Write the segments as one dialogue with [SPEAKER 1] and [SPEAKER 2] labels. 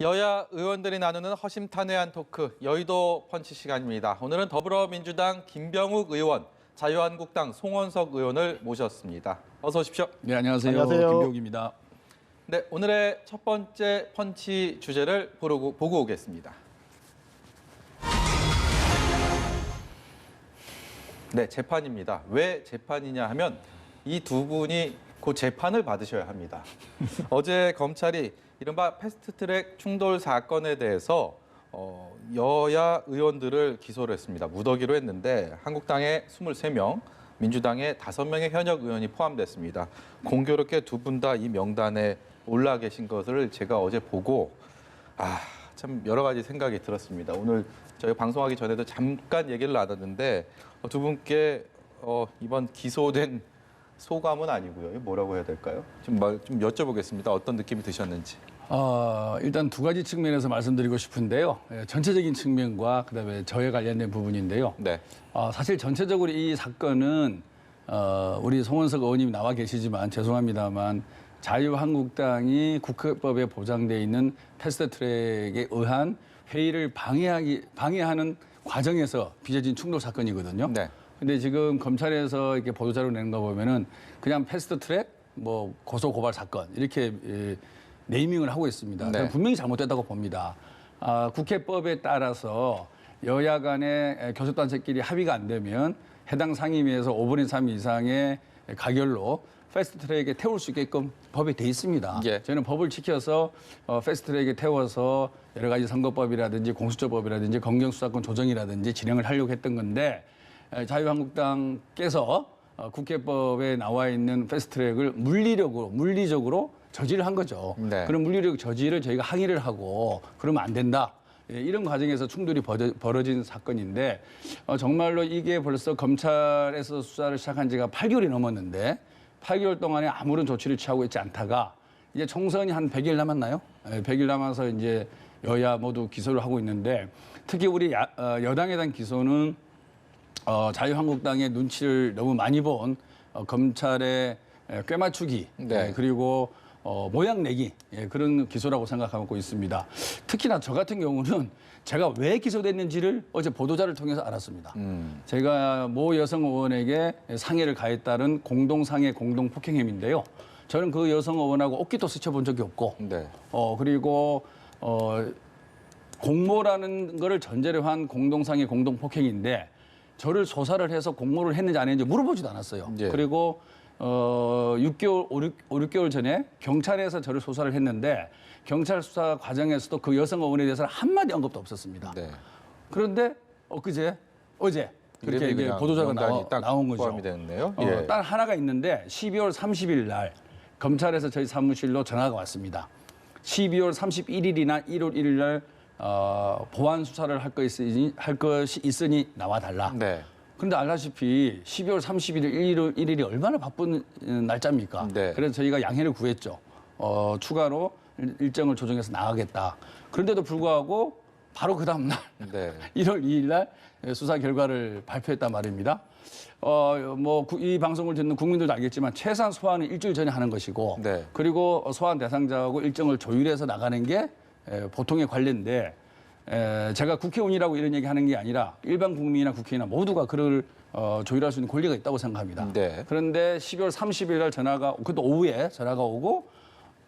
[SPEAKER 1] 여야 의원들이 나누는 허심탄회한 토크, 여의도 펀치 시간입니다. 오늘은 더불어민주당 김병욱 의원, 자유한국당 송원석 의원을 모셨습니다. 어서 오십시오.
[SPEAKER 2] 네, 안녕하세요.
[SPEAKER 3] 안녕하세요.
[SPEAKER 2] 김병욱입니다.
[SPEAKER 1] 네, 오늘의 첫 번째 펀치 주제를 보고 오겠습니다. 네, 재판입니다. 왜 재판이냐 하면 이 두 분이 곧 재판을 받으셔야 합니다. 어제 검찰이 이른바 패스트트랙 충돌 사건에 대해서 여야 의원들을 기소를 했습니다. 무더기로 했는데 한국당의 23명, 민주당의 5명의 현역 의원이 포함됐습니다. 공교롭게 두 분 다 이 명단에 올라 계신 것을 제가 어제 보고 참 여러 가지 생각이 들었습니다. 오늘 저희 방송하기 전에도 잠깐 얘기를 나눴는데 두 분께 이번 기소된 소감은 아니고요. 뭐라고 해야 될까요? 좀 여쭤보겠습니다. 어떤 느낌이 드셨는지.
[SPEAKER 2] 일단 두 가지 측면에서 말씀드리고 싶은데요. 전체적인 측면과 그다음에 저에 관련된 부분인데요.
[SPEAKER 1] 네.
[SPEAKER 2] 사실 전체적으로 이 사건은 우리 송원석 의원님이 나와 계시지만 죄송합니다만 자유한국당이 국회법에 보장돼 있는 패스트트랙에 의한 회의를 방해하는 과정에서 빚어진 충돌 사건이거든요.
[SPEAKER 1] 네.
[SPEAKER 2] 근데 지금 검찰에서 이렇게 보도자료 내는 거 보면은 그냥 패스트트랙, 뭐 고소 고발 사건 이렇게 네이밍을 하고 있습니다.
[SPEAKER 1] 네.
[SPEAKER 2] 저는 분명히 잘못됐다고 봅니다. 국회법에 따라서 여야 간의 교섭단체끼리 합의가 안 되면 해당 상임위에서 5분의 3 이상의 가결로 패스트트랙에 태울 수 있게끔 법에 돼 있습니다.
[SPEAKER 1] 예.
[SPEAKER 2] 저는 법을 지켜서 패스트트랙에 태워서 여러 가지 선거법이라든지 공수처법이라든지 검경수사권 조정이라든지 진행을 하려고 했던 건데 자유한국당께서 국회법에 나와 있는 패스트트랙을 물리적으로 저지를 한 거죠.
[SPEAKER 1] 네.
[SPEAKER 2] 그런 물리적 저지를 저희가 항의를 하고 그러면 안 된다. 이런 과정에서 충돌이 벌어진 사건인데 정말로 이게 벌써 검찰에서 수사를 시작한 지가 8개월이 넘었는데 8개월 동안에 아무런 조치를 취하고 있지 않다가 이제 총선이 한 100일 남았나요? 100일 남아서 이제 여야 모두 기소를 하고 있는데 특히 우리 여당에 대한 기소는 자유한국당의 눈치를 너무 많이 본 검찰의 꿰맞추기
[SPEAKER 1] 네.
[SPEAKER 2] 그리고 모양 내기 그런 기소라고 생각하고 있습니다. 특히나 저 같은 경우는 제가 왜 기소됐는지를 어제 보도자를 통해서 알았습니다. 제가 모 여성 의원에게 상해를 가했다는 공동상해 공동폭행 혐의인데요. 저는 그 여성 의원하고 옷깃도 스쳐본 적이 없고
[SPEAKER 1] 네.
[SPEAKER 2] 그리고 공모라는 거를 전제로 한 공동상해 공동폭행인데 저를 조사를 해서 공모를 했는지 안 했는지 물어보지도 않았어요.
[SPEAKER 1] 예.
[SPEAKER 2] 그리고 6개월 전에 경찰에서 저를 조사를 했는데 경찰 수사 과정에서도 그 여성 의원에 대해서는 한마디 언급도 없었습니다.
[SPEAKER 1] 네.
[SPEAKER 2] 그런데 어제 그렇게 이제 보도자가 나온 거죠.
[SPEAKER 1] 포함이 됐네요.
[SPEAKER 2] 딱 하나가 있는데 12월 30일 날 검찰에서 저희 사무실로 전화가 왔습니다. 12월 31일이나 1월 1일 날 보안 수사를 할 것이 있으니 나와달라.
[SPEAKER 1] 네.
[SPEAKER 2] 그런데 알다시피 12월 31일, 1월 1일이 얼마나 바쁜 날짜입니까?
[SPEAKER 1] 네.
[SPEAKER 2] 그래서 저희가 양해를 구했죠. 추가로 일정을 조정해서 나가겠다. 그런데도 불구하고 바로 그 다음 날
[SPEAKER 1] 네.
[SPEAKER 2] 1월 2일 날 수사 결과를 발표했단 말입니다. 이 방송을 듣는 국민들도 알겠지만 최소한 소환은 일주일 전에 하는 것이고
[SPEAKER 1] 네.
[SPEAKER 2] 그리고 소환 대상자하고 일정을 조율해서 나가는 게 보통의 관례인데 제가 국회의원이라고 이런 얘기 하는 게 아니라 일반 국민이나 국회의원이나 모두가 그를 조율할 수 있는 권리가 있다고 생각합니다.
[SPEAKER 1] 네.
[SPEAKER 2] 그런데 12월 30일 날 그것도 오후에 전화가 오고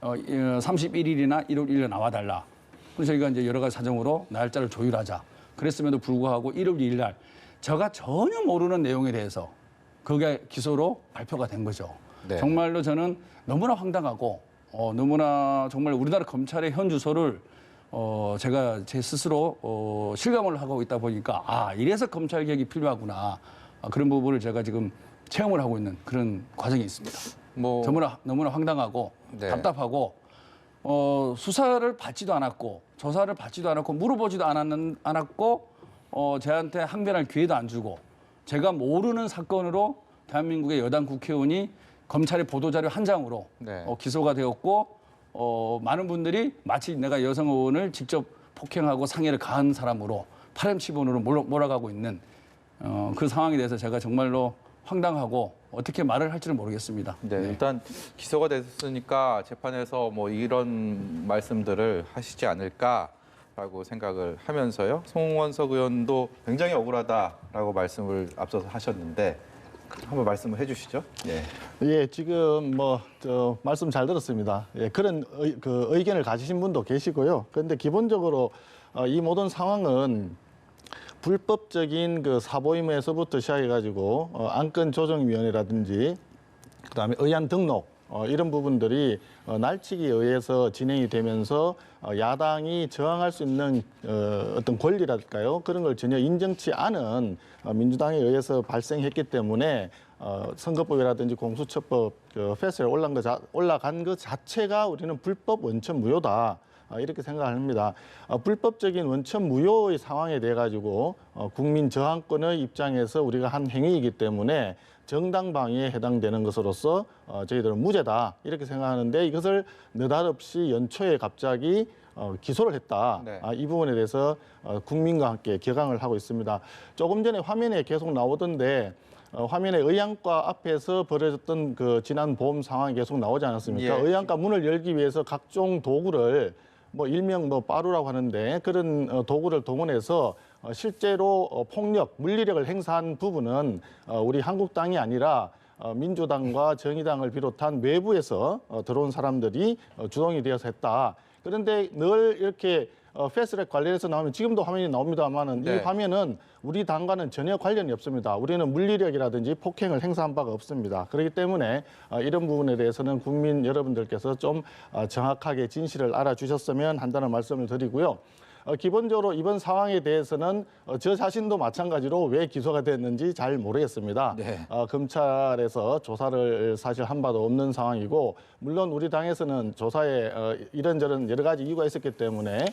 [SPEAKER 2] 31일이나 1월 1일에 나와달라. 그래서 저희가 이제 여러 가지 사정으로 날짜를 조율하자. 그랬음에도 불구하고 1월 2일 날 제가 전혀 모르는 내용에 대해서 그게 기소로 발표가 된 거죠.
[SPEAKER 1] 네.
[SPEAKER 2] 정말로 저는 너무나 황당하고 너무나 정말 우리나라 검찰의 현 주소를 제가 제 스스로 실감을 하고 있다 보니까 이래서 검찰 개혁이 필요하구나. 그런 부분을 제가 지금 체험을 하고 있는 그런 과정이 있습니다. 너무나 황당하고
[SPEAKER 1] 네.
[SPEAKER 2] 답답하고 수사를 받지도 않았고 조사를 받지도 않았고 물어보지도 않았고 저한테 항변할 기회도 안 주고 제가 모르는 사건으로 대한민국의 여당 국회의원이 검찰의 보도자료 한 장으로
[SPEAKER 1] 네.
[SPEAKER 2] 기소가 되었고 많은 분들이 마치 내가 여성 의원을 직접 폭행하고 상해를 가한 사람으로 파렴치본으로 몰아가고 있는 그 상황에 대해서 제가 정말로 황당하고 어떻게 말을 할지는 모르겠습니다.
[SPEAKER 1] 네, 일단 기소가 됐으니까 재판에서 뭐 이런 말씀들을 하시지 않을까라고 생각을 하면서요. 송원석 의원도 굉장히 억울하다라고 말씀을 앞서서 하셨는데 한번 말씀을 해주시죠. 예.
[SPEAKER 3] 예, 지금 말씀 잘 들었습니다. 예, 그런 의견을 가지신 분도 계시고요. 그런데 기본적으로 이 모든 상황은 불법적인 그 사보임에서부터 시작해가지고 안건조정위원회라든지 그다음에 의안 등록 이런 부분들이 날치기에 의해서 진행이 되면서 야당이 저항할 수 있는 어떤 권리랄까요? 그런 걸 전혀 인정치 않은 민주당에 의해서 발생했기 때문에 선거법이라든지 공수처법 패스에 올라간 것 자체가 우리는 불법 원천 무효다. 이렇게 생각합니다. 불법적인 원천 무효의 상황에 대해 가지고 국민 저항권의 입장에서 우리가 한 행위이기 때문에 정당 방위에 해당되는 것으로서 저희들은 무죄다 이렇게 생각하는데 이것을 느닷없이 연초에 갑자기 기소를 했다.
[SPEAKER 1] 네.
[SPEAKER 3] 이 부분에 대해서 국민과 함께 격앙을 하고 있습니다. 조금 전에 화면에 계속 나오던데 화면에 의안과 앞에서 벌어졌던 그 지난 보험 상황이 계속 나오지 않았습니까?
[SPEAKER 1] 예.
[SPEAKER 3] 의안과 문을 열기 위해서 각종 도구를 일명 빠루라고 하는데 그런 도구를 동원해서 실제로 폭력, 물리력을 행사한 부분은 우리 한국당이 아니라 민주당과 정의당을 비롯한 외부에서 들어온 사람들이 주동이 되어서 했다. 그런데 늘 이렇게 패스트트랙 관련해서 나오면 지금도 화면이 나옵니다만은
[SPEAKER 1] 네.
[SPEAKER 3] 이 화면은 우리 당과는 전혀 관련이 없습니다. 우리는 물리력이라든지 폭행을 행사한 바가 없습니다. 그렇기 때문에 이런 부분에 대해서는 국민 여러분들께서 좀 정확하게 진실을 알아주셨으면 한다는 말씀을 드리고요. 기본적으로 이번 상황에 대해서는 저 자신도 마찬가지로 왜 기소가 됐는지 잘 모르겠습니다.
[SPEAKER 1] 네.
[SPEAKER 3] 검찰에서 조사를 사실 한 바도 없는 상황이고 물론 우리 당에서는 조사에 이런저런 여러 가지 이유가 있었기 때문에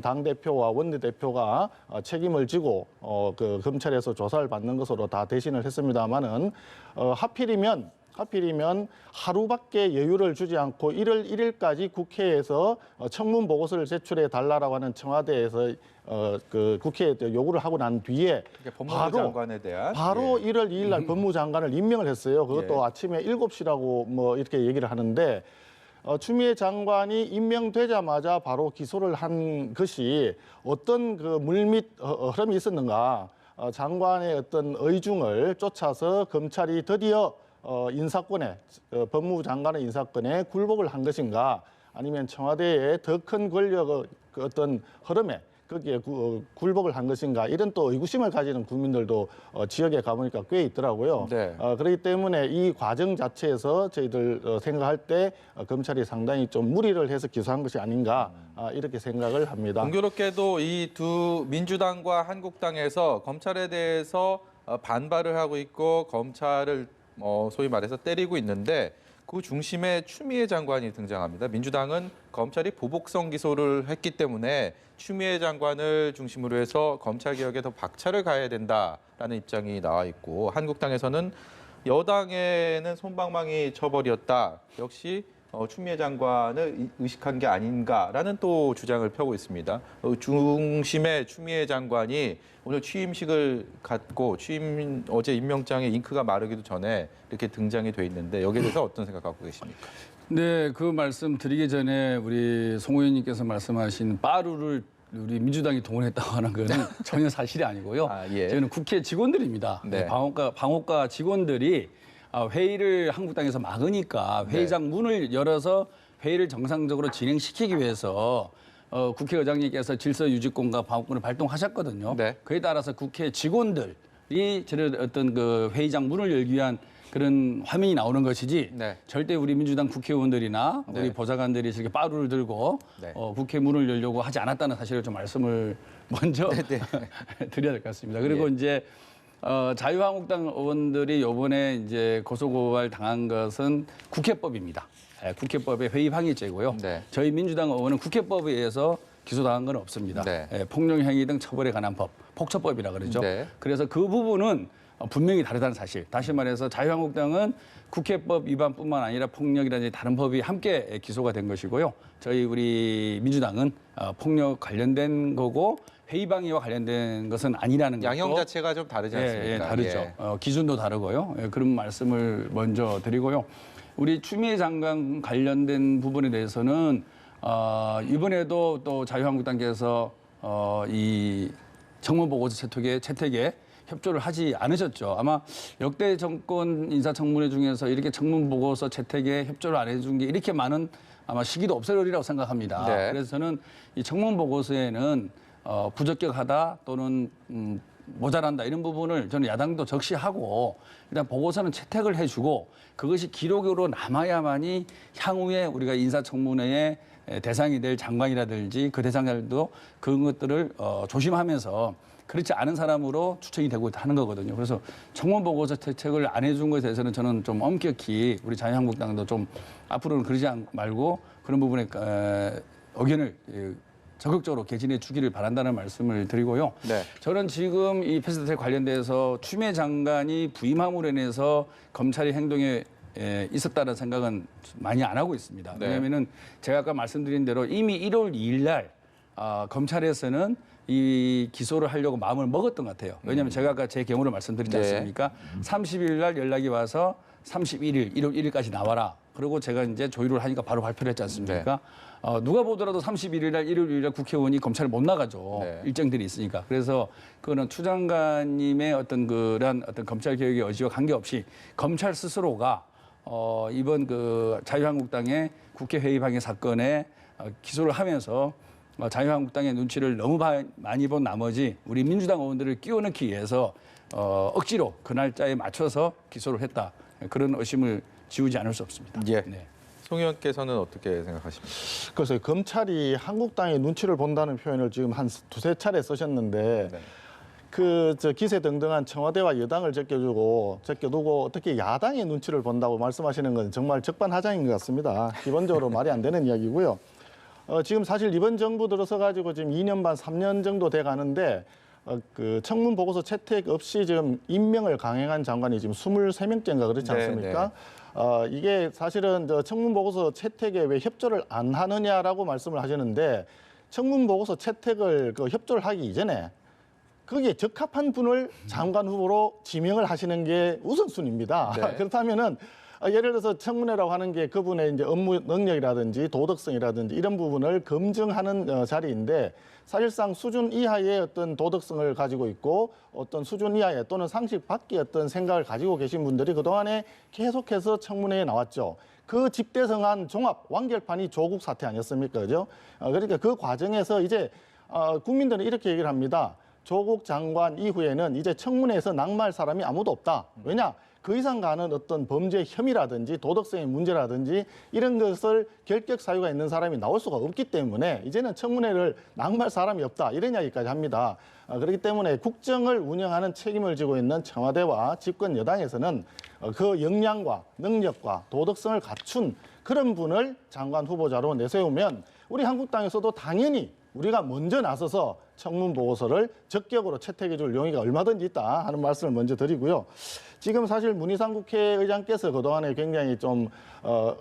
[SPEAKER 3] 당대표와 원내대표가 책임을 지고 그 검찰에서 조사를 받는 것으로 다 대신을 했습니다마는 하필이면 하루밖에 여유를 주지 않고 1월 1일까지 국회에서 청문 보고서를 제출해 달라고 하는 청와대에서 그 국회에 요구를 하고 난 뒤에
[SPEAKER 1] 법무부 장관에 대한
[SPEAKER 3] 바로 1월 2일 날 법무부 장관을 임명을 했어요. 그것도 아침에 7시라고 이렇게 얘기를 하는데 추미애 장관이 임명되자마자 바로 기소를 한 것이 어떤 그 물밑 흐름이 있었는가? 장관의 어떤 의중을 쫓아서 검찰이 드디어 인사권에 법무부 장관의 인사권에 굴복을 한 것인가 아니면 청와대의 더 큰 권력의 그 어떤 흐름에 거기에 굴복을 한 것인가 이런 또 의구심을 가지는 국민들도 지역에 가보니까 꽤 있더라고요.
[SPEAKER 1] 네.
[SPEAKER 3] 그렇기 때문에 이 과정 자체에서 저희들 생각할 때 검찰이 상당히 좀 무리를 해서 기소한 것이 아닌가 이렇게 생각을 합니다.
[SPEAKER 1] 공교롭게도 이 두 민주당과 한국당에서 검찰에 대해서 반발을 하고 있고 검찰을 소위 말해서 때리고 있는데 그 중심에 추미애 장관이 등장합니다. 민주당은 검찰이 보복성 기소를 했기 때문에 추미애 장관을 중심으로 해서 검찰 개혁에 더 박차를 가해야 된다라는 입장이 나와 있고 한국당에서는 여당에는 솜방망이 쳐버렸다. 역시 추미애 장관을 의식한 게 아닌가라는 또 주장을 펴고 있습니다. 중심에 추미애 장관이 오늘 취임식을 갖고 어제 임명장에 잉크가 마르기도 전에 이렇게 등장이 돼 있는데 여기에 대해서 어떤 생각 갖고 계십니까?
[SPEAKER 2] 네, 그 말씀 드리기 전에 우리 송 의원님께서 말씀하신 빠루를 우리 민주당이 동원했다고 하는 거는 전혀 사실이 아니고요.
[SPEAKER 1] 예.
[SPEAKER 2] 저희는 국회 직원들입니다.
[SPEAKER 1] 네.
[SPEAKER 2] 방호과 직원들이 회의를 한국당에서 막으니까 회의장 문을 열어서 회의를 정상적으로 진행시키기 위해서 국회의장님께서 질서유지권과 방어권을 발동하셨거든요.
[SPEAKER 1] 네.
[SPEAKER 2] 그에 따라서 국회 직원들이 저런 어떤 그 회의장 문을 열기 위한 그런 화면이 나오는 것이지
[SPEAKER 1] 네.
[SPEAKER 2] 절대 우리 민주당 국회의원들이나
[SPEAKER 1] 네.
[SPEAKER 2] 우리 보좌관들이 저렇게 빠루를 들고
[SPEAKER 1] 네.
[SPEAKER 2] 국회 문을 열려고 하지 않았다는 사실을 좀 말씀을 먼저 드려야 될 것 같습니다. 그리고 이제 자유한국당 의원들이 이번에 이제 고소고발 당한 것은 국회법입니다. 국회법의 회의방해죄고요.
[SPEAKER 1] 네.
[SPEAKER 2] 저희 민주당 의원은 국회법에 의해서 기소당한 건 없습니다.
[SPEAKER 1] 네.
[SPEAKER 2] 폭력행위 등 처벌에 관한 법, 폭처법이라 그러죠.
[SPEAKER 1] 네.
[SPEAKER 2] 그래서 그 부분은 분명히 다르다는 사실. 다시 말해서 자유한국당은 국회법 위반뿐만 아니라 폭력이라든지 다른 법이 함께 기소가 된 것이고요. 저희 우리 민주당은 폭력 관련된 거고 회의방해와 관련된 것은 아니라는
[SPEAKER 1] 양형
[SPEAKER 2] 것도
[SPEAKER 1] 자체가 좀 다르지 않습니까?
[SPEAKER 2] 예, 다르죠.
[SPEAKER 1] 예.
[SPEAKER 2] 기준도 다르고요. 예, 그런 말씀을 먼저 드리고요. 우리 추미애 장관 관련된 부분에 대해서는 이번에도 또 자유한국당께서 이 청문보고서 채택에 협조를 하지 않으셨죠. 아마 역대 정권 인사청문회 중에서 이렇게 청문보고서 채택에 협조를 안 해준 게 이렇게 많은 아마 시기도 없을 거라고 생각합니다.
[SPEAKER 1] 네.
[SPEAKER 2] 그래서 저는 이 청문보고서에는 부적격하다 또는 모자란다 이런 부분을 저는 야당도 적시하고 일단 보고서는 채택을 해주고 그것이 기록으로 남아야만이 향후에 우리가 인사청문회의 대상이 될 장관이라든지 그 대상들도 그런 것들을 조심하면서 그렇지 않은 사람으로 추천이 되고 하는 거거든요. 그래서 청문보고서 채택을 안 해준 것에 대해서는 저는 좀 엄격히 우리 자유한국당도 좀 앞으로는 그러지 말고 그런 부분에 의견을 적극적으로 개진해 주기를 바란다는 말씀을 드리고요.
[SPEAKER 1] 네.
[SPEAKER 2] 저는 지금 이 패스트트랙 관련돼서 추미애 장관이 부임함으로 인해서 검찰의 행동에 있었다는 생각은 많이 안 하고 있습니다.
[SPEAKER 1] 네.
[SPEAKER 2] 왜냐하면은 제가 아까 말씀드린 대로 이미 1월 2일 날 검찰에서는 이 기소를 하려고 마음을 먹었던 것 같아요. 왜냐하면 제가 아까 제 경우를 말씀드리지
[SPEAKER 1] 네.
[SPEAKER 2] 않습니까? 30일 날 연락이 와서 31일, 1월 1일까지 나와라. 그리고 제가 이제 조율을 하니까 바로 발표를 했지 않습니까? 누가 보더라도 31일 날, 1월 1일 날 국회의원이 검찰을 못 나가죠.
[SPEAKER 1] 네.
[SPEAKER 2] 일정들이 있으니까. 그래서 그거는 추 장관님의 어떤 그런 어떤 검찰 개혁의 의지와 관계없이 검찰 스스로가 이번 그 자유한국당의 국회 회의 방해 사건에 기소를 하면서 자유한국당의 눈치를 너무 많이 본 나머지 우리 민주당 의원들을 끼워넣기 위해서 억지로 그 날짜에 맞춰서 기소를 했다. 그런 의심을 지우지 않을 수 없습니다.
[SPEAKER 1] 예.
[SPEAKER 2] 네.
[SPEAKER 1] 송 의원께서는 어떻게 생각하십니까?
[SPEAKER 3] 그래서 검찰이 한국당의 눈치를 본다는 표현을 지금 한 두세 차례 쓰셨는데
[SPEAKER 1] 네.
[SPEAKER 3] 저 기세등등한 청와대와 여당을 제껴두고 어떻게 야당의 눈치를 본다고 말씀하시는 건 정말 적반하장인 것 같습니다. 기본적으로 말이 안 되는 이야기고요. 지금 사실 이번 정부 들어서 가지고 지금 2년 반, 3년 정도 돼 가는데 그 청문 보고서 채택 없이 지금 임명을 강행한 장관이 지금 23명째인가 그렇지 않습니까? 이게 사실은 저 청문 보고서 채택에 왜 협조를 안 하느냐라고 말씀을 하시는데 청문 보고서 채택을 협조를 하기 이전에 거기에 적합한 분을 장관 후보로 지명을 하시는 게 우선순위입니다.
[SPEAKER 1] 네.
[SPEAKER 3] 그렇다면은 예를 들어서 청문회라고 하는 게 그분의 이제 업무 능력이라든지 도덕성이라든지 이런 부분을 검증하는 자리인데 사실상 수준 이하의 어떤 도덕성을 가지고 있고 어떤 수준 이하의 또는 상식 밖의 어떤 생각을 가지고 계신 분들이 그동안에 계속해서 청문회에 나왔죠. 그 집대성한 종합 완결판이 조국 사태 아니었습니까? 그죠? 그러니까 그 과정에서 이제 국민들은 이렇게 얘기를 합니다. 조국 장관 이후에는 이제 청문회에서 낙마할 사람이 아무도 없다. 왜냐? 그 이상 가는 어떤 범죄 혐의라든지 도덕성의 문제라든지 이런 것을 결격 사유가 있는 사람이 나올 수가 없기 때문에 이제는 청문회를 낙마할 사람이 없다. 이런 이야기까지 합니다. 그렇기 때문에 국정을 운영하는 책임을 지고 있는 청와대와 집권 여당에서는 그 역량과 능력과 도덕성을 갖춘 그런 분을 장관 후보자로 내세우면 우리 한국당에서도 당연히 우리가 먼저 나서서 청문 보고서를 적격으로 채택해 줄 용의가 얼마든지 있다 하는 말씀을 먼저 드리고요. 지금 사실 문희상 국회의장께서 그동안에 굉장히 좀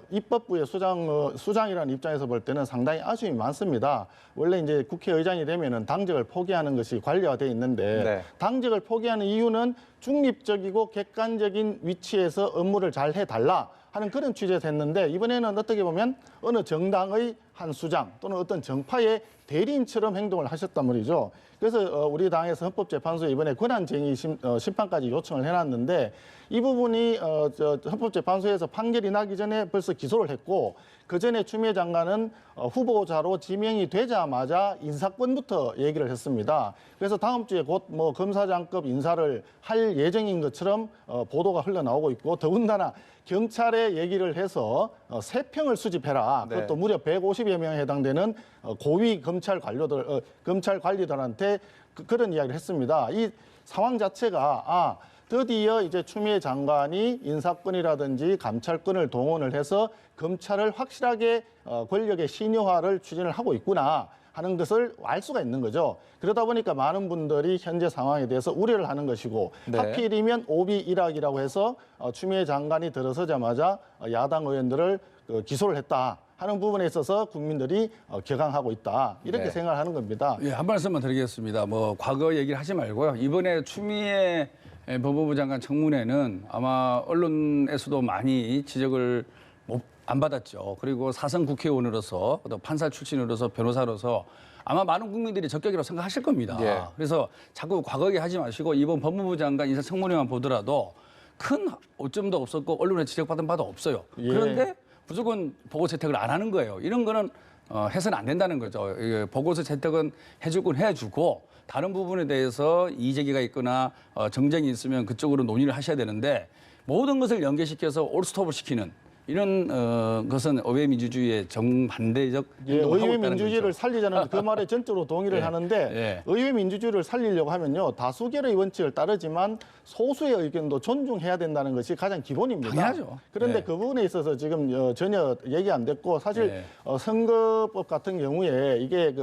[SPEAKER 3] 입법부의 수장이라는 입장에서 볼 때는 상당히 아쉬움이 많습니다. 원래 이제 국회의장이 되면은 당직을 포기하는 것이 관례화돼 있는데
[SPEAKER 1] 네.
[SPEAKER 3] 당직을 포기하는 이유는 중립적이고 객관적인 위치에서 업무를 잘 해달라 하는 그런 취지에서 했는데 이번에는 어떻게 보면 어느 정당의 한 수장 또는 어떤 정파의 대리인처럼 행동을 하셨단 말이죠. 그래서 우리 당에서 헌법재판소에 이번에 권한쟁의 심판까지 요청을 해놨는데 이 부분이 헌법재판소에서 판결이 나기 전에 벌써 기소를 했고 그 전에 추미애 장관은 후보자로 지명이 되자마자 인사권부터 얘기를 했습니다. 그래서 다음 주에 곧 뭐 검사장급 인사를 할 예정인 것처럼 보도가 흘러나오고 있고 더군다나 경찰에 얘기를 해서 세평을 수집해라.
[SPEAKER 1] 네.
[SPEAKER 3] 그것도 무려 150여 명에 해당되는 고위 검찰 관리들한테 그런 이야기를 했습니다. 이 상황 자체가 드디어 이제 추미애 장관이 인사권이라든지 감찰권을 동원을 해서 검찰을 확실하게 권력의 신여화를 추진을 하고 있구나 하는 것을 알 수가 있는 거죠. 그러다 보니까 많은 분들이 현재 상황에 대해서 우려를 하는 것이고
[SPEAKER 1] 네.
[SPEAKER 3] 하필이면 오비 일학이라고 해서 추미애 장관이 들어서자마자 야당 의원들을 기소를 했다 하는 부분에 있어서 국민들이 격앙하고 있다 이렇게
[SPEAKER 1] 네.
[SPEAKER 3] 생각을 하는 겁니다.
[SPEAKER 2] 예, 한 말씀만 드리겠습니다. 뭐 과거 얘기를 하지 말고요. 이번에 추미애 법무부 장관 청문회는 아마 언론에서도 많이 지적을 안 받았죠. 그리고 사선 국회의원으로서 또 판사 출신으로서 변호사로서 아마 많은 국민들이 적격이라고 생각하실 겁니다.
[SPEAKER 1] 예.
[SPEAKER 2] 그래서 자꾸 과거 얘기하지 마시고 이번 법무부 장관 인사청문회만 보더라도 큰 오점도 없었고 언론에 지적받은 바도 없어요.
[SPEAKER 3] 예.
[SPEAKER 2] 그런데 무조건 보고 채택을 안 하는 거예요. 이런 거는 해서는 안 된다는 거죠. 보고서 채택은 해주곤 해주고 다른 부분에 대해서 이의제기가 있거나 정쟁이 있으면 그쪽으로 논의를 하셔야 되는데 모든 것을 연계시켜서 올스톱을 시키는 이런 것은 의회 민주주의의 정반대적
[SPEAKER 3] 예,
[SPEAKER 2] 행동을 하고
[SPEAKER 3] 의회
[SPEAKER 2] 있다는
[SPEAKER 3] 민주주의를
[SPEAKER 2] 거죠.
[SPEAKER 3] 살리자는 그 말에 전적으로 동의를
[SPEAKER 2] 예,
[SPEAKER 3] 하는데
[SPEAKER 2] 예.
[SPEAKER 3] 의회 민주주의를 살리려고 하면요 다수결의 원칙을 따르지만 소수의 의견도 존중해야 된다는 것이 가장 기본입니다.
[SPEAKER 2] 당연하죠.
[SPEAKER 3] 그런데
[SPEAKER 2] 예.
[SPEAKER 3] 그 부분에 있어서 지금 전혀 얘기 안 됐고 사실
[SPEAKER 2] 예.
[SPEAKER 3] 선거법 같은 경우에 이게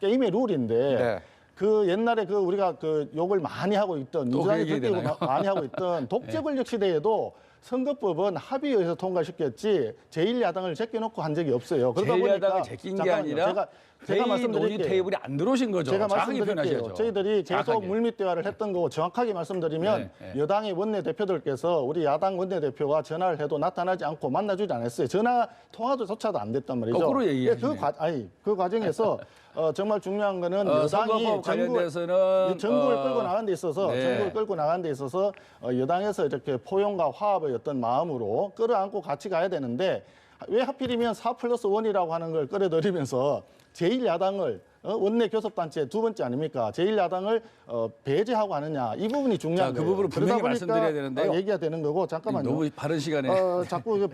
[SPEAKER 3] 게임의 룰인데.
[SPEAKER 1] 네.
[SPEAKER 3] 그 옛날에 우리가 욕을 많이 하고 있던
[SPEAKER 2] 또
[SPEAKER 3] 민주당이
[SPEAKER 2] 그 얘기
[SPEAKER 3] 그렇게
[SPEAKER 2] 되나요?
[SPEAKER 3] 많이 하고 있던 독재 권력 시대에도 선거법은 합의에 의해서 통과시켰지 제1야당을 제껴놓고 한 적이 없어요. 그러다
[SPEAKER 2] 제1야당을
[SPEAKER 3] 보니까
[SPEAKER 2] 제낀 게
[SPEAKER 3] 잠깐만요.
[SPEAKER 2] 아니라
[SPEAKER 3] 제가
[SPEAKER 2] 회의 논의
[SPEAKER 3] 말씀드릴게요.
[SPEAKER 2] 테이블에 안 들어오신 거죠.
[SPEAKER 3] 제가
[SPEAKER 2] 정확하게
[SPEAKER 3] 말씀드릴게요.
[SPEAKER 2] 표현하셔야죠.
[SPEAKER 3] 저희들이 계속
[SPEAKER 2] 정확하게.
[SPEAKER 3] 물밑 대화를 했던 거고 정확하게 말씀드리면
[SPEAKER 2] 네, 네.
[SPEAKER 3] 여당의 원내대표들께서 우리 야당 원내대표가 전화를 해도 나타나지 않고 만나주지 않았어요. 전화 통화조차도 안 됐단 말이죠.
[SPEAKER 2] 거꾸로 얘기하시네요.
[SPEAKER 3] 그 과정에서 정말 중요한 거는 여당이
[SPEAKER 2] 선거법 관련돼서는
[SPEAKER 3] 전국을 끌고 나가는 데 있어서
[SPEAKER 2] 네.
[SPEAKER 3] 전국을 끌고 나가는 데 있어서 여당에서 이렇게 포용과 화합의 어떤 마음으로 끌어안고 같이 가야 되는데 왜 하필이면 4+1이라고 하는 걸 끌어들이면서 제1야당을 원내 교섭단체 두 번째 아닙니까? 제1야당을 배제하고 하느냐 이 부분이 중요한
[SPEAKER 2] 자, 그
[SPEAKER 3] 거예요.
[SPEAKER 2] 부분을
[SPEAKER 3] 그러다
[SPEAKER 2] 분명히
[SPEAKER 3] 보니까
[SPEAKER 2] 말씀드려야 되는데요.
[SPEAKER 3] 얘기가 되는 거고 잠깐만요.
[SPEAKER 2] 너무 바른 시간에
[SPEAKER 3] 자꾸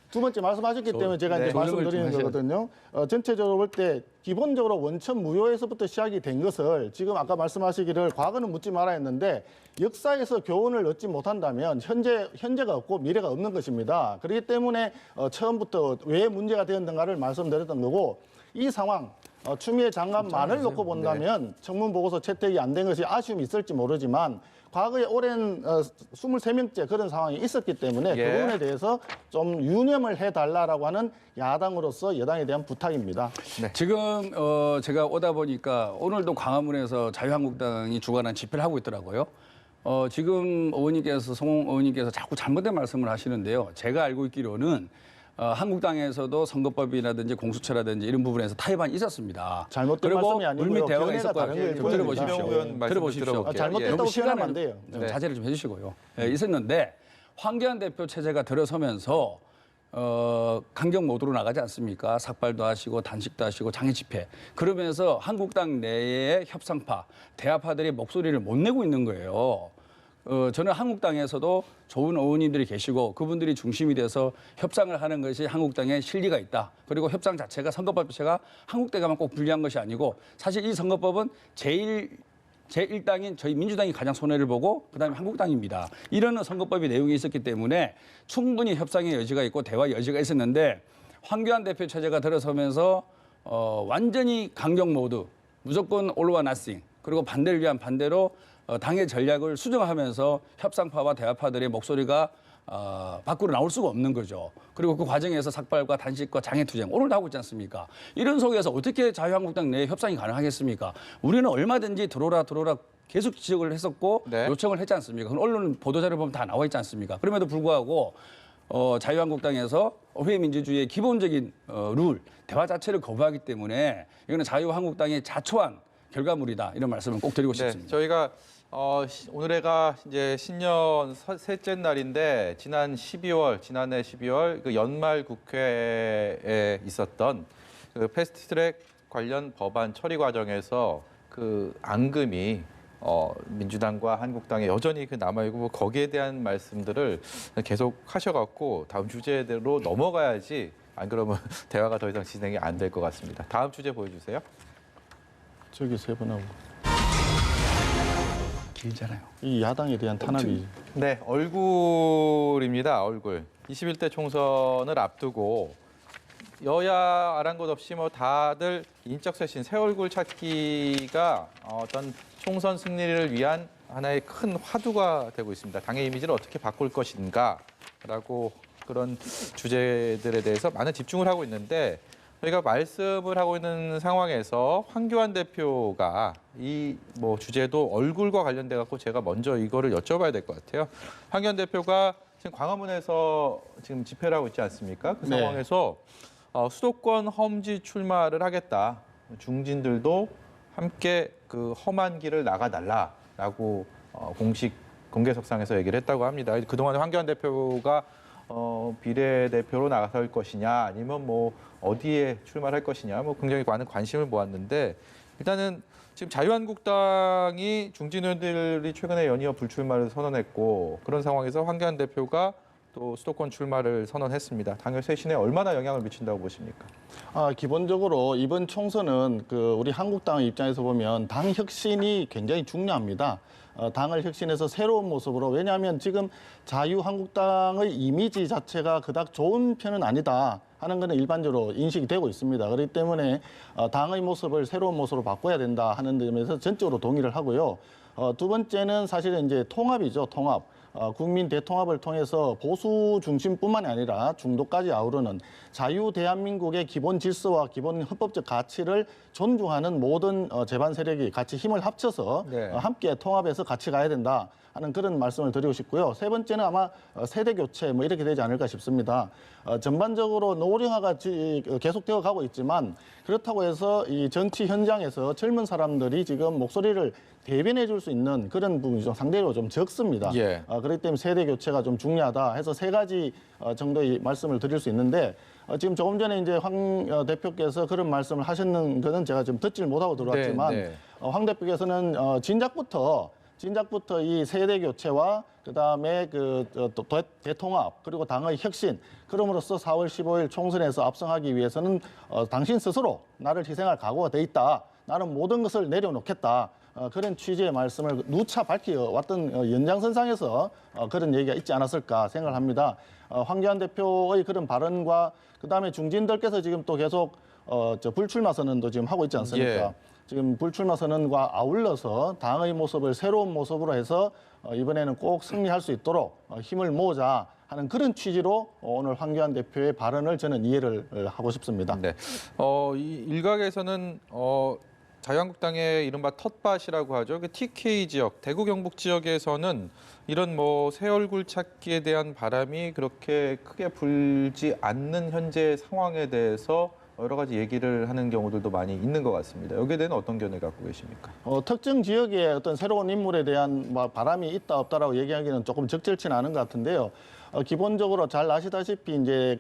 [SPEAKER 3] 두 번째 말씀하셨기 때문에 제가
[SPEAKER 1] 네.
[SPEAKER 3] 이제
[SPEAKER 2] 조정을
[SPEAKER 3] 말씀드리는
[SPEAKER 2] 좀 하셔야
[SPEAKER 3] 거거든요. 전체적으로 볼 때 기본적으로 원천 무효에서부터 시작이 된 것을 지금 아까 말씀하시기를 과거는 묻지 말아야 했는데 역사에서 교훈을 얻지 못한다면 현재가 없고 미래가 없는 것입니다. 그렇기 때문에 처음부터 왜 문제가 되었는가를 말씀드렸던 거고 이 상황 추미애 장관만을 놓고 본다면 청문 보고서 채택이 안 된 것이 아쉬움이 있을지 모르지만 과거에 오랜 23명째 그런 상황이 있었기 때문에
[SPEAKER 1] 예.
[SPEAKER 3] 그 부분에 대해서 좀 유념을 해달라고 하는 야당으로서 여당에 대한 부탁입니다.
[SPEAKER 2] 지금 제가 오다 보니까 오늘도 광화문에서 자유한국당이 주관한 집회를 하고 있더라고요. 지금 의원님께서 송 의원님께서 자꾸 잘못된 말씀을 하시는데요. 제가 알고 있기로는 한국당에서도 선거법이라든지 공수처라든지 이런 부분에서 타협안이 있었습니다.
[SPEAKER 3] 잘못된
[SPEAKER 2] 그리고
[SPEAKER 3] 말씀이 아니고요.
[SPEAKER 2] 물밑 대화가
[SPEAKER 3] 견해가
[SPEAKER 2] 있었고
[SPEAKER 3] 다른 거일
[SPEAKER 2] 좀
[SPEAKER 3] 뿐입니다.
[SPEAKER 2] 들어보십시오.
[SPEAKER 1] 김영우 의원 말씀
[SPEAKER 2] 들어보십시오.
[SPEAKER 1] 들어볼게요.
[SPEAKER 3] 잘못됐다고
[SPEAKER 2] 너무
[SPEAKER 3] 표현하면 안 돼요.
[SPEAKER 2] 좀
[SPEAKER 1] 네.
[SPEAKER 2] 자제를 좀 해주시고요. 있었는데 황교안 대표 체제가 들어서면서 강경 모드로 나가지 않습니까? 삭발도 하시고 단식도 하시고 장애 집회. 그러면서 한국당 내의 협상파, 대화파들이 목소리를 못 내고 있는 거예요. 저는 한국당에서도 좋은 의원님들이 계시고 그분들이 중심이 돼서 협상을 하는 것이 한국당의 실리가 있다. 그리고 협상 자체가 선거법 자체가 한국당에만 꼭 불리한 것이 아니고 사실 이 선거법은 제1당인 저희 민주당이 가장 손해를 보고 그다음에 한국당입니다. 이런 선거법의 내용이 있었기 때문에 충분히 협상의 여지가 있고 대화 여지가 있었는데 황교안 대표 체제가 들어서면서 완전히 강경 모드, 무조건 all or nothing, 그리고 반대를 위한 반대로 당의 전략을 수정하면서 협상파와 대화파들의 목소리가 밖으로 나올 수가 없는 거죠. 그리고 그 과정에서 삭발과 단식과 장애투쟁 오늘도 하고 있지 않습니까? 이런 속에서 어떻게 자유한국당 내에 협상이 가능하겠습니까? 우리는 얼마든지 들어오라 계속 지적을 했었고
[SPEAKER 1] 네.
[SPEAKER 2] 요청을 했지 않습니까? 그건 언론 보도자료 보면 다 나와 있지 않습니까? 그럼에도 불구하고 자유한국당에서 의회 민주주의의 기본적인 룰, 대화 자체를 거부하기 때문에 이거는 자유한국당의 자초한 결과물이다. 이런 말씀을 꼭 드리고
[SPEAKER 1] 네,
[SPEAKER 2] 싶습니다.
[SPEAKER 1] 저희가 오늘해가 이제 신년 셋째 날인데 지난해 12월 그 연말 국회에 있었던 그 패스트트랙 관련 법안 처리 과정에서 그 앙금이 민주당과 한국당에 여전히 그 남아있고 뭐 거기에 대한 말씀들을 계속 하셔갖고 다음 주제대로 넘어가야지 안 그러면 대화가 더 이상 진행이 안 될 것 같습니다. 다음 주제 보여주세요.
[SPEAKER 3] 저기 세 분하고
[SPEAKER 2] 길잖아요.
[SPEAKER 3] 이 야당에 대한 탄압이
[SPEAKER 1] 네, 얼굴입니다. 얼굴. 21대 총선을 앞두고 여야 아랑곳 없이 뭐 다들 인적 쇄신, 새 얼굴 찾기가 어떤 총선 승리를 위한 하나의 큰 화두가 되고 있습니다. 당의 이미지를 어떻게 바꿀 것인가라고 그런 주제들에 대해서 많은 집중을 하고 있는데 저희가 말씀을 하고 있는 상황에서 황교안 대표가 이 뭐 주제도 얼굴과 관련돼 갖고 제가 먼저 이거를 여쭤봐야 될 것 같아요. 황교안 대표가 지금 광화문에서 지금 집회를 하고 있지 않습니까? 그
[SPEAKER 3] 네.
[SPEAKER 1] 상황에서 수도권 험지 출마를 하겠다. 중진들도 함께 그 험한 길을 나가달라라고 공식 공개석상에서 얘기를 했다고 합니다. 그동안 황교안 대표가 비례대표로 나설 것이냐 아니면 뭐 어디에 출마를 할 것이냐 뭐 굉장히 많은 관심을 모았는데 일단은 지금 자유한국당이 중진 의원들이 최근에 연이어 불출마를 선언했고 그런 상황에서 황교안 대표가 또 수도권 출마를 선언했습니다. 당의 쇄신에 얼마나 영향을 미친다고 보십니까?
[SPEAKER 3] 기본적으로 이번 총선은 우리 한국당 입장에서 보면 당 혁신이 굉장히 중요합니다. 당을 혁신해서 새로운 모습으로 왜냐하면 지금 자유한국당의 이미지 자체가 그닥 좋은 편은 아니다 하는 것은 일반적으로 인식이 되고 있습니다. 그렇기 때문에 당의 모습을 새로운 모습으로 바꿔야 된다 하는 점에서 전적으로 동의를 하고요. 두 번째는 사실은 이제 통합이죠, 통합. 국민 대통합을 통해서 보수 중심뿐만이 아니라 중도까지 아우르는 자유 대한민국의 기본 질서와 기본 헌법적 가치를 존중하는 모든 제반 세력이 같이 힘을 합쳐서
[SPEAKER 1] 네.
[SPEAKER 3] 함께 통합해서 같이 가야 된다 하는 그런 말씀을 드리고 싶고요. 세 번째는 아마 세대 교체 뭐 이렇게 되지 않을까 싶습니다. 전반적으로 노령화가 계속되어 가고 있지만 그렇다고 해서 이 정치 현장에서 젊은 사람들이 지금 목소리를 대변해 줄 수 있는 그런 부분이 좀 상대적으로 좀 적습니다.
[SPEAKER 1] 예.
[SPEAKER 3] 그렇기 때문에 세대 교체가 좀 중요하다 해서 세 가지 정도의 말씀을 드릴 수 있는데 지금 조금 전에 이제 황 대표께서 그런 말씀을 하셨는 거는 제가 좀 듣질 못하고 들어왔지만
[SPEAKER 1] 네.
[SPEAKER 3] 황 대표께서는 진작부터 이 세대 교체와 그다음에 대통합 그리고 당의 혁신 그럼으로써 4월 15일 총선에서 압승하기 위해서는 당신 스스로 나를 희생할 각오가 돼 있다. 나는 모든 것을 내려놓겠다. 그런 취지의 말씀을 누차 밝혀왔던 연장선상에서 그런 얘기가 있지 않았을까 생각을 합니다. 황교안 대표의 그런 발언과 그다음에 중진들께서 지금 또 계속 불출마 선언도 지금 하고 있지 않습니까?
[SPEAKER 1] 예.
[SPEAKER 3] 지금 불출마 선언과 아울러서 당의 모습을 새로운 모습으로 해서 이번에는 꼭 승리할 수 있도록 힘을 모으자 하는 그런 취지로 오늘 황교안 대표의 발언을 저는 이해를 하고 싶습니다.
[SPEAKER 1] 네. 이 일각에서는 자유한국당의 이른바 텃밭이라고 하죠. 그 TK 지역, 대구 경북 지역에서는 이런 뭐 새 얼굴 찾기에 대한 바람이 그렇게 크게 불지 않는 현재 상황에 대해서 여러 가지 얘기를 하는 경우들도 많이 있는 것 같습니다. 여기에 대해서 어떤 견해를 갖고 계십니까?
[SPEAKER 3] 특정 지역에 어떤 새로운 인물에 대한 바람이 있다 없다라고 얘기하기는 조금 적절치는 않은 것 같은데요. 기본적으로 잘 아시다시피 이제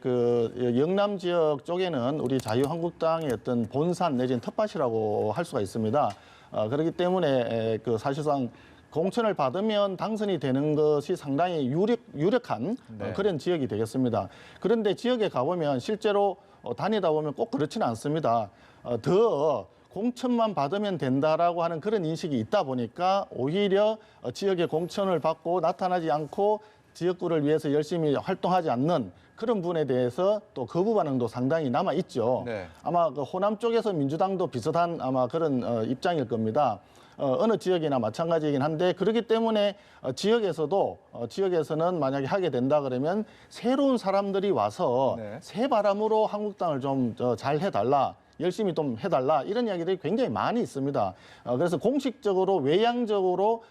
[SPEAKER 3] 영남 지역 쪽에는 우리 자유한국당의 어떤 본산 내지는 텃밭이라고 할 수가 있습니다. 그렇기 때문에 사실상 공천을 받으면 당선이 되는 것이 상당히 유력한
[SPEAKER 1] 네.
[SPEAKER 3] 그런 지역이 되겠습니다. 그런데 지역에 가보면 실제로 다니다 보면 꼭 그렇지는 않습니다. 더 공천만 받으면 된다라고 하는 그런 인식이 있다 보니까 오히려 지역에 공천을 받고 나타나지 않고 지역구를 위해서 열심히 활동하지 않는 그런 부분에 대해서 또 거부 반응도 상당히 남아 있죠.
[SPEAKER 1] 네.
[SPEAKER 3] 아마 호남 쪽에서 민주당도 비슷한 아마 그런 입장일 겁니다. 어느 지역이나 마찬가지이긴 한데 그렇기 때문에 지역에서는 만약에 하게 된다 그러면 새로운 사람들이 와서
[SPEAKER 1] 네.
[SPEAKER 3] 새 바람으로 한국당을 좀 잘 해달라. 열심히 좀 해달라 이런 이야기들이 굉장히 많이 있습니다. 그래서 공식적으로 외향적으로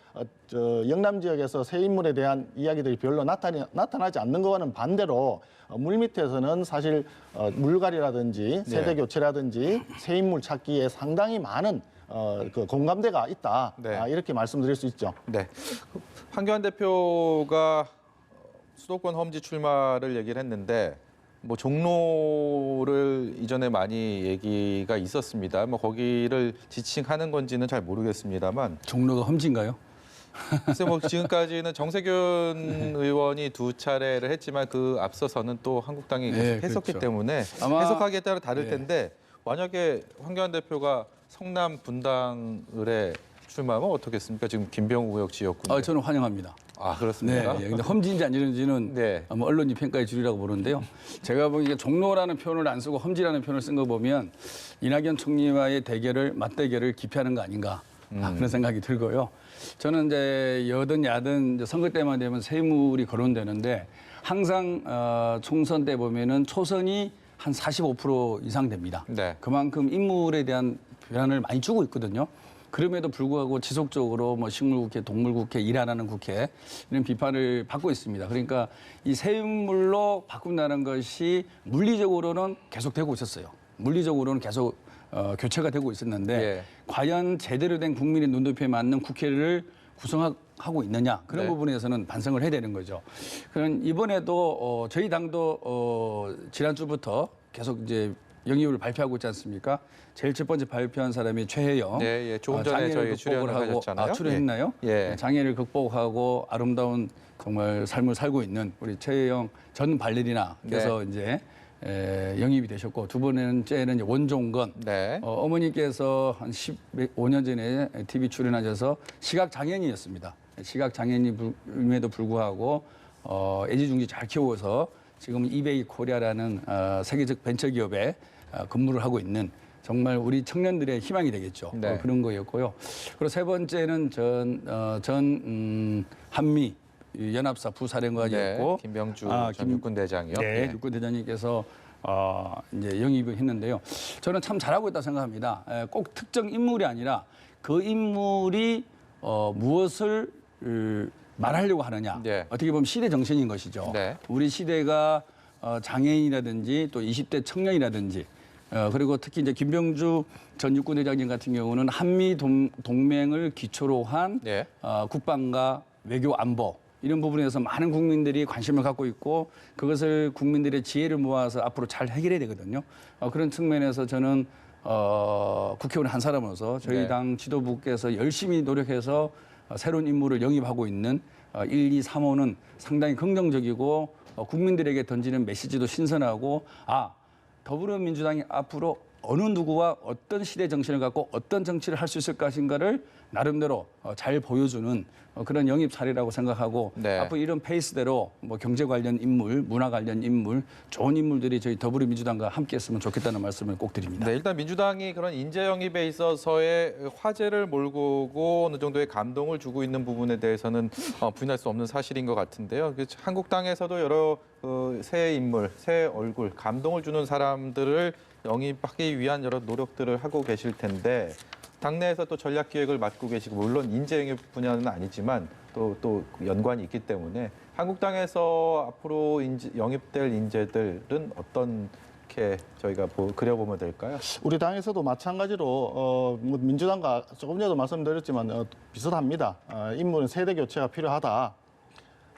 [SPEAKER 3] 영남 지역에서 새 인물에 대한 이야기들이 별로 나타나지 않는 것과는 반대로 물밑에서는 사실 물갈이라든지 세대 교체라든지 새 인물 찾기에 상당히 많은 공감대가 있다.
[SPEAKER 1] 네.
[SPEAKER 3] 이렇게 말씀드릴 수 있죠.
[SPEAKER 1] 네. 황교안 대표가 수도권 험지 출마를 얘기를 했는데 뭐 종로를 이전에 많이 얘기가 있었습니다. 뭐 거기를 지칭하는 건지는 잘 모르겠습니다만
[SPEAKER 2] 종로가 험지인가요?
[SPEAKER 1] 글쎄 뭐 지금까지는 정세균 의원이 두 차례를 했지만 그 앞서서는 또 한국당이 계속
[SPEAKER 2] 네,
[SPEAKER 1] 했었기
[SPEAKER 2] 그렇죠.
[SPEAKER 1] 때문에
[SPEAKER 2] 아마-
[SPEAKER 1] 해석하기에 따라 다를
[SPEAKER 2] 네.
[SPEAKER 1] 텐데 만약에 황교안 대표가 성남 분당을에 출마하면 어떻겠습니까? 지금 김병우 의혹 지역군데.
[SPEAKER 2] 저는 환영합니다.
[SPEAKER 1] 아, 그렇습니까?
[SPEAKER 2] 네, 근데 험지인지 아닌지는
[SPEAKER 1] 네.
[SPEAKER 2] 뭐 언론이 평가해 주리라고 보는데요. 제가 보기에 종로라는 표현을 안 쓰고 험지라는 표현을 쓴 거 보면 이낙연 총리와의 맞대결을 기피하는 거 아닌가 그런 생각이 들고요. 저는 이제 여든 야든 이제 선거 때만 되면 세물이 거론되는데 항상 총선 때 보면은 초선이 한 45% 이상 됩니다.
[SPEAKER 1] 네.
[SPEAKER 2] 그만큼 인물에 대한 변화를 많이 주고 있거든요. 그럼에도 불구하고 지속적으로 뭐 식물국회, 동물국회, 일 안 하는 국회 이런 비판을 받고 있습니다. 그러니까 이 새 인물로 바꾼다는 것이 물리적으로는 계속되고 있었어요. 물리적으로는 계속 교체가 되고 있었는데
[SPEAKER 1] 예.
[SPEAKER 2] 과연 제대로 된 국민의 눈높이에 맞는 국회를 구성하고 있느냐 그런
[SPEAKER 1] 네.
[SPEAKER 2] 부분에서는 반성을 해야 되는 거죠. 그럼 이번에도 저희 당도 지난주부터 계속 이제 영입을 발표하고 있지 않습니까? 제일 첫 번째 발표한 사람이 최혜영.
[SPEAKER 1] 네, 예. 조금 전에
[SPEAKER 2] 장애를
[SPEAKER 1] 저희
[SPEAKER 2] 극복을
[SPEAKER 1] 출연을
[SPEAKER 2] 하고
[SPEAKER 1] 하셨잖아요.
[SPEAKER 2] 출연했나요?
[SPEAKER 1] 예. 예.
[SPEAKER 2] 네, 장애를 극복하고 아름다운 정말 삶을 살고 있는 우리 최혜영 전 발레리나께서 이제 영입이 되셨고 두 번째는 이제 원종건.
[SPEAKER 1] 네.
[SPEAKER 2] 어머니께서 한 15년 전에 TV 출연하셔서 시각 장애인이었습니다. 시각 장애인임에도 불구하고 애지중지 잘 키워서 지금 이베이 코리아라는 세계적 벤처기업에 근무를 하고 있는 정말 우리 청년들의 희망이 되겠죠.
[SPEAKER 1] 네.
[SPEAKER 2] 그런 거였고요. 그리고 세 번째는 전 한미 연합사 부사령관이었고
[SPEAKER 1] 네, 김병주 전 육군 대장이요.
[SPEAKER 2] 네,
[SPEAKER 1] 예.
[SPEAKER 2] 육군 대장님께서 이제 영입을 했는데요. 저는 참 잘하고 있다고 생각합니다. 꼭 특정 인물이 아니라 그 인물이 무엇을 말하려고 하느냐.
[SPEAKER 1] 네.
[SPEAKER 2] 어떻게 보면 시대 정신인 것이죠.
[SPEAKER 1] 네.
[SPEAKER 2] 우리 시대가 장애인이라든지 또 20대 청년이라든지 그리고 특히 이제 김병주 전 육군 대장님 같은 경우는 한미 동맹을 기초로 한
[SPEAKER 1] 네.
[SPEAKER 2] 국방과 외교 안보 이런 부분에서 많은 국민들이 관심을 갖고 있고 그것을 국민들의 지혜를 모아서 앞으로 잘 해결해야 되거든요. 그런 측면에서 저는 국회의원 한 사람으로서 저희
[SPEAKER 1] 네.
[SPEAKER 2] 당 지도부께서 열심히 노력해서 새로운 인물을 영입하고 있는 1, 2, 3호는 상당히 긍정적이고 국민들에게 던지는 메시지도 신선하고 더불어민주당이 앞으로 어느 누구와 어떤 시대 정신을 갖고 어떤 정치를 할 수 있을 것인가를 나름대로 잘 보여주는 그런 영입 사례라고 생각하고
[SPEAKER 1] 네.
[SPEAKER 2] 앞으로 이런 페이스대로 뭐 경제 관련 인물, 문화 관련 인물, 좋은 인물들이 저희 더불어민주당과 함께했으면 좋겠다는 말씀을 꼭 드립니다.
[SPEAKER 1] 네, 일단 민주당이 그런 인재 영입에 있어서의 화제를 몰고 오고 어느 정도의 감동을 주고 있는 부분에 대해서는 부인할 수 없는 사실인 것 같은데요. 한국당에서도 여러 새 인물, 새 얼굴, 감동을 주는 사람들을 영입하기 위한 여러 노력들을 하고 계실 텐데 당내에서 또 전략 기획을 맡고 계시고 물론 인재 영입 분야는 아니지만 또 연관이 있기 때문에 한국당에서 앞으로 영입될 인재들은 어떻게 저희가 그려보면 될까요?
[SPEAKER 3] 우리 당에서도 마찬가지로 뭐 민주당과 조금 전에도 말씀드렸지만 비슷합니다. 인물은 세대 교체가 필요하다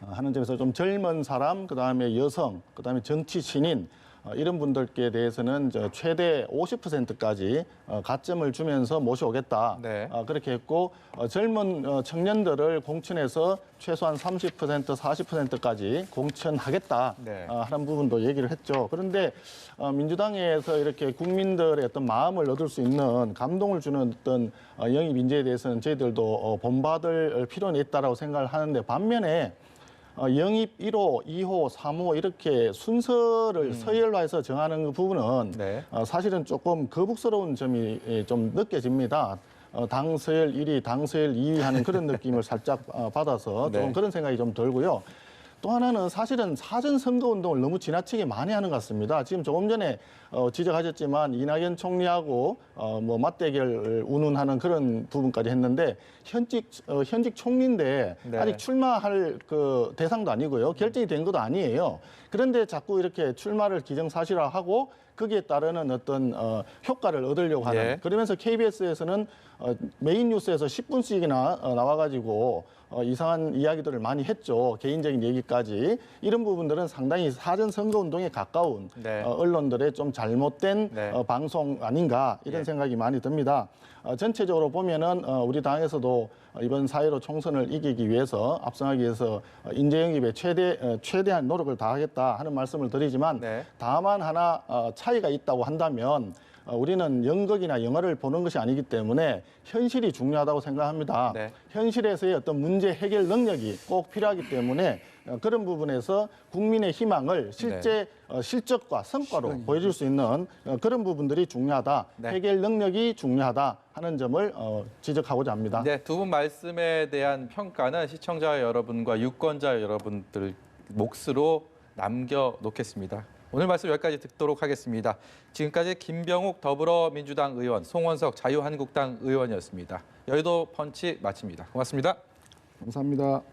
[SPEAKER 3] 하는 점에서 좀 젊은 사람, 그다음에 여성, 그다음에 정치 신인 이런 분들께 대해서는 최대 50%까지 가점을 주면서 모셔오겠다.
[SPEAKER 1] 네.
[SPEAKER 3] 그렇게 했고 젊은 청년들을 공천해서 최소한 30%, 40%까지 공천하겠다
[SPEAKER 1] 네.
[SPEAKER 3] 하는 부분도 얘기를 했죠. 그런데 민주당에서 이렇게 국민들의 어떤 마음을 얻을 수 있는 감동을 주는 어떤 영입 인재에 대해서는 저희들도 본받을 필요는 있다라고 생각을 하는데 반면에 영입 1호, 2호, 3호 이렇게 순서를 서열화해서 정하는 그 부분은
[SPEAKER 1] 네.
[SPEAKER 3] 사실은 조금 거북스러운 점이 좀 느껴집니다. 당 서열 1위, 당 서열 2위 하는 그런 느낌을 살짝 받아서 좀
[SPEAKER 1] 네.
[SPEAKER 3] 그런 생각이 좀 들고요. 또 하나는 사실은 사전 선거 운동을 너무 지나치게 많이 하는 것 같습니다. 지금 조금 전에 지적하셨지만 이낙연 총리하고 뭐 맞대결을 운운하는 그런 부분까지 했는데 현직 총리인데
[SPEAKER 1] 네.
[SPEAKER 3] 아직 출마할 그 대상도 아니고요. 결정이 된 것도 아니에요. 그런데 자꾸 이렇게 출마를 기정사실화하고 거기에 따르는 어떤 효과를 얻으려고 하는
[SPEAKER 1] 예.
[SPEAKER 3] 그러면서 KBS에서는 메인 뉴스에서 10분씩이나 나와가지고 이상한 이야기들을 많이 했죠. 개인적인 얘기까지. 이런 부분들은 상당히 사전 선거운동에 가까운
[SPEAKER 1] 네.
[SPEAKER 3] 언론들의 좀 잘못된
[SPEAKER 1] 네.
[SPEAKER 3] 방송 아닌가 이런
[SPEAKER 1] 예.
[SPEAKER 3] 생각이 많이 듭니다. 전체적으로 보면은 우리 당에서도 이번 4.15 총선을 이기기 위해서 압승하기 위해서 인재 영입에 최대한 노력을 다하겠다 하는 말씀을 드리지만
[SPEAKER 1] 네.
[SPEAKER 3] 다만 하나 차이가 있다고 한다면 우리는 연극이나 영화를 보는 것이 아니기 때문에 현실이 중요하다고 생각합니다.
[SPEAKER 1] 네.
[SPEAKER 3] 현실에서의 어떤 문제 해결 능력이 꼭 필요하기 때문에 그런 부분에서 국민의 희망을 실제 실적과 성과로 보여줄 수 있는 그런 부분들이 중요하다.
[SPEAKER 1] 네.
[SPEAKER 3] 해결 능력이 중요하다 하는 점을 지적하고자 합니다.
[SPEAKER 1] 네, 두 분 말씀에 대한 평가는 시청자 여러분과 유권자 여러분들 몫으로 남겨놓겠습니다. 오늘 말씀 여기까지 듣도록 하겠습니다. 지금까지 김병욱 더불어민주당 의원, 송원석 자유한국당 의원이었습니다. 여의도 펀치 마칩니다. 고맙습니다.
[SPEAKER 3] 감사합니다.